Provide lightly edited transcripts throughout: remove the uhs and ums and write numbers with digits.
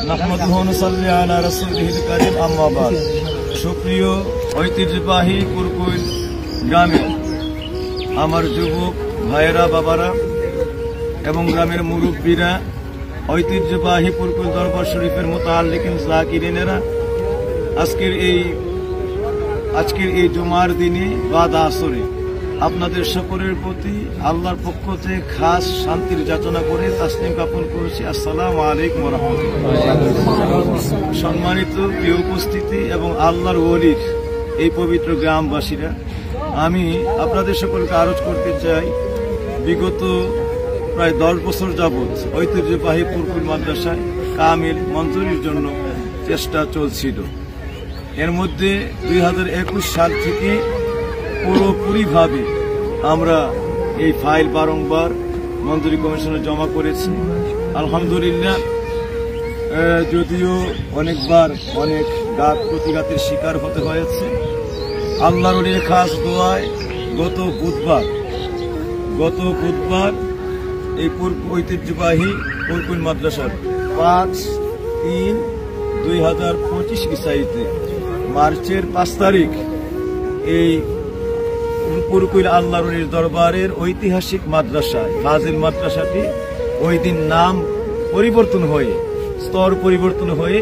নাহমাদুহু ওয়া নুসাল্লি আলা রাসূলিহিল কারীম, আম্মা বাদ। সুপ্রিয় ঐতিহ্যবাহী কুরকুল গ্রামে আমার যুবক ভাইয়েরা, বাবারা এবং গ্রামের মুরব্বীরা, ঐতিহ্যবাহী কুরকুল দরবার শরীফের মুতাআল্লিকিন যাকিরিনেরা, আজকের এই জুমার দিনে বাদ আসরে আপনাদের সকলের প্রতি আল্লাহর পক্ষ থেকে খাস শান্তির যাচনা করে তাসলিম জ্ঞাপন করেছি। আসসালামু আলাইকুম ওয়া রাহমাতুল্লাহ। সম্মানিত প্রিয় উপস্থিতি এবং আল্লাহর ওলির এই পবিত্র গ্রামবাসীরা, আমি আপনাদের সকলকে আরজ করতে চাই, বিগত প্রায় 10 বছর যাবৎ ঐতিহ্যবাহী কুরকুল মাদ্রাসায় কামিল মঞ্জুরির জন্য চেষ্টা চলছিল। এর মধ্যে 2021 সাল থেকে পুরোপুরিভাবে আমরা এই ফাইল বারংবার মঞ্জুরি কমিশনে জমা করেছি। আলহামদুলিল্লাহ, যদিও অনেকবার অনেক প্রতিঘাতের শিকার হতে হয়েছে, আল্লাহর ওলির খাস দোয়ায় গত বুধবার এই ঐতিহ্যবাহী কুরকুল মাদ্রাসার 5/3/2025 ইসাইতে মার্চের 5 তারিখ এই কুরকুল আল্লাহর ওলির দরবারের ঐতিহাসিক মাদ্রাসায় ফাজিল মাদ্রাসাটি ওই দিন নাম পরিবর্তন হয়ে, স্তর পরিবর্তন হয়ে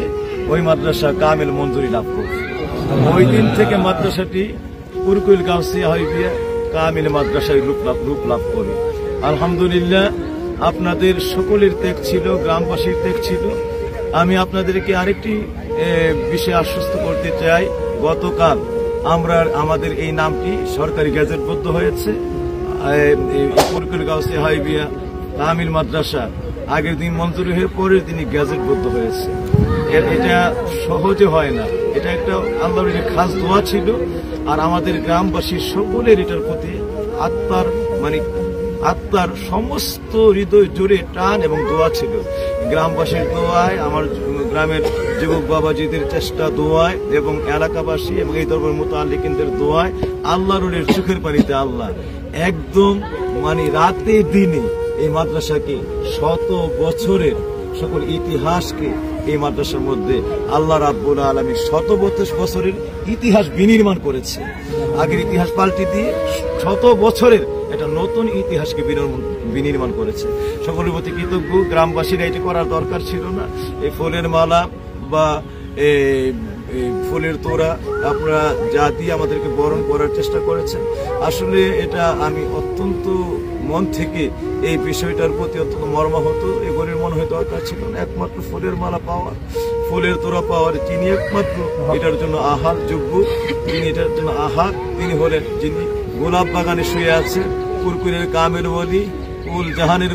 ওই মাদ্রাসা কামিল মঞ্জুরি লাভ করছে। ওই দিন থেকে মাদ্রাসাটি কুরকুল গাউসিয়া হাইবিয়া কামিল মাদ্রাসায় রূপ লাভ করে। আলহামদুলিল্লাহ, আপনাদের সকলের ত্যাগ ছিল, গ্রামবাসীর ত্যাগ ছিল। আমি আপনাদেরকে আরেকটি বিষয়ে আশ্বস্ত করতে চাই, গতকাল আমাদের এই নামটি সরকারি গেজেটবদ্ধ হয়েছে। কুরকুল গাউসিয়া হাইবিয়া কামিল মাদ্রাসা আগের দিন মঞ্জুরি হয়ে পরের দিনই গেজেটবদ্ধ হয়েছে। এটা সহজে হয় না, এটা একটা আল্লাহর খাস দোয়া ছিল। আর আমাদের গ্রামবাসীর সকলের এটার প্রতি আত্মার সমস্ত হৃদয় জুড়ে টান এবং দোয়া ছিল। গ্রামবাসীর দোয়ায়, আমার গ্রামের যুবক বাবাজিদের চেষ্টা দোয়ায় এবং এলাকাবাসী এবং এই দরবার মুতাআল্লিকিনদের দোয়ায় আল্লাহর ওলির চোখের পানিতে আল্লাহ একদম রাতে দিনে এই মাদ্রাসাকে 100 বছরের সকল ইতিহাসকে এই মাদ্রাসার মধ্যে আল্লাহ রাব্বুল আলামিন 100 বছরের ইতিহাস বিনির্মাণ করেছে। আগের ইতিহাস পাল্টে দিয়ে 100 বছরের একটা নতুন ইতিহাসকে বিনির্মাণ করেছে। সকলের প্রতি কৃতজ্ঞ। গ্রামবাসীরা এটি করার দরকার ছিল না। এই ফুলের মালা বা ফুলের তোড়া আপনারা যা দিয়ে আমাদেরকে বরণ করার চেষ্টা করেছেন, আসলে এটা আমি অত্যন্ত মন থেকে এই বিষয়টার প্রতি অত্যন্ত মর্মাহত। এগুলির মনে হয় দরকার ছিল না। একমাত্র ফুলের মালা পাওয়ার, ফুলের তোড়া পাওয়ার যিনি একমাত্র এটার জন্য আহার যোগ্য, তিনি এটার জন্য আহার, তিনি হলেন যিনি গোলাপ বাগানে শুয়ে আছেন, কুরকুলের কামেল ওলি, কুল জাহানের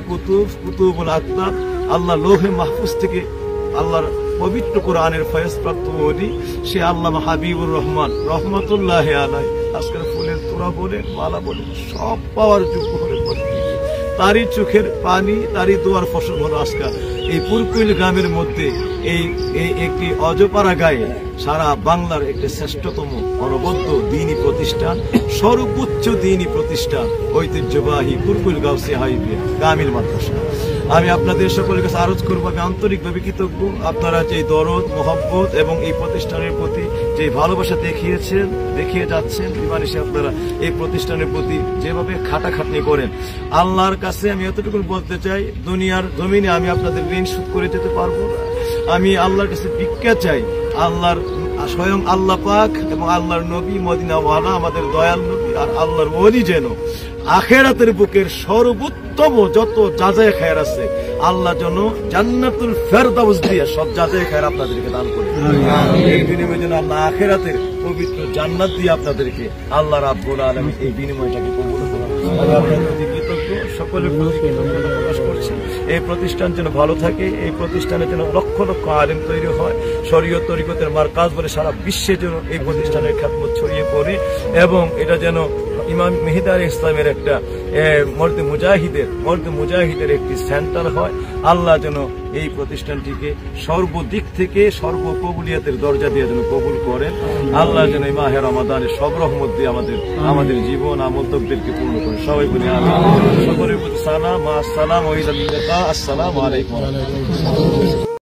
কুতুবুল আক্তাব, আল্লাহ লোহে মাহফুজ থেকে আল্লাহর পবিত্র কোরআনের ফয়েজ প্রাপ্ত ওলি, সে আল্লামা হাবিবুর রহমান রহমাতুল্লাহি আলাইহি আজকের ফুলের তোড়া বলে, মালা বলে সব পাওয়ার যোগ্য হলেন। তারই চোখের পানি, তারই দোয়ার ফসল হলো আজকাল এই কুরকুল গ্রামের মধ্যে এই একটি অজপাড়া গায়ে সারা বাংলার একটি শ্রেষ্ঠতম অনবদ্য দ্বীনি প্রতিষ্ঠান, সর্বোচ্চ দ্বীনি প্রতিষ্ঠান ঐতিহ্যবাহী কুরকুল গাউসিয়া হাইবিয়া কামিল মাদ্রাসা। আমি আপনাদের সকলের কাছে আরজ করবো, আমি আন্তরিকভাবে কৃতজ্ঞ। আপনারা যে দরদ, মোহব্বত এবং এই প্রতিষ্ঠানের প্রতি যে ভালোবাসা দেখিয়ে যাচ্ছেন, দিবানিশি আপনারা এই প্রতিষ্ঠানের প্রতি যেভাবে খাটাখাটনি করেন, আল্লাহর কাছে আমি এতটুকু বলতে চাই, দুনিয়ার জমিনে আমি আপনাদের ঋণ শোধ করে যেতে পারবো না। আমি আল্লাহর কাছে ভিক্ষা চাই, স্বয়ং আল্লাহ পাক এবং আল্লাহর নবী মদিনাওয়ালা আমাদের দয়াল নবী আর আল্লাহর ওলি যেন আখিরাতের বুকের সর্বোত্তম যত যাজায়ে খায়ের আছে আল্লাহ যেন জান্নাতুল ফেরদাউস দিয়ে সব যাজায়ে খায়ের আপনাদেরকে দান করে। এর বিনিময়ে যেন আল্লাহ আখিরাতের পবিত্র জান্নাত দিয়ে আপনাদেরকে আল্লাহ রাব্বুল আলামিন এই বিনিময়টাকে কবুল করুন। সকলের প্রতি কৃতজ্ঞতা প্রকাশ করছি। এই প্রতিষ্ঠান যেন ভালো থাকে, এই প্রতিষ্ঠানে যেন লক্ষ লক্ষ আলেম তৈরি হয়, শরীয়ত তরিকতের মারকাজ বলে সারা বিশ্বে যেন এই প্রতিষ্ঠানের খ্যাতমত ছড়িয়ে পড়ে এবং এটা যেন ইমাম মেহেদী আলাইহিস ইসলামের একটা মর্দে মুজাহিদের একটি সেন্টার হয়। আল্লাহ যেন এই প্রতিষ্ঠানটিকে সর্বদিক থেকে সর্বকবুলিয়াতের দরজা দিয়ে যেন কবুল করেন। আল্লাহ যেন এই মাহে রমাদানের সব রহমত দিয়ে আমাদের জীবন আমলদেরকে পূর্ণ করেন। সবাই বলি আমিন। সকলের প্রতি সালাম, আসসালামু আলাইকুম।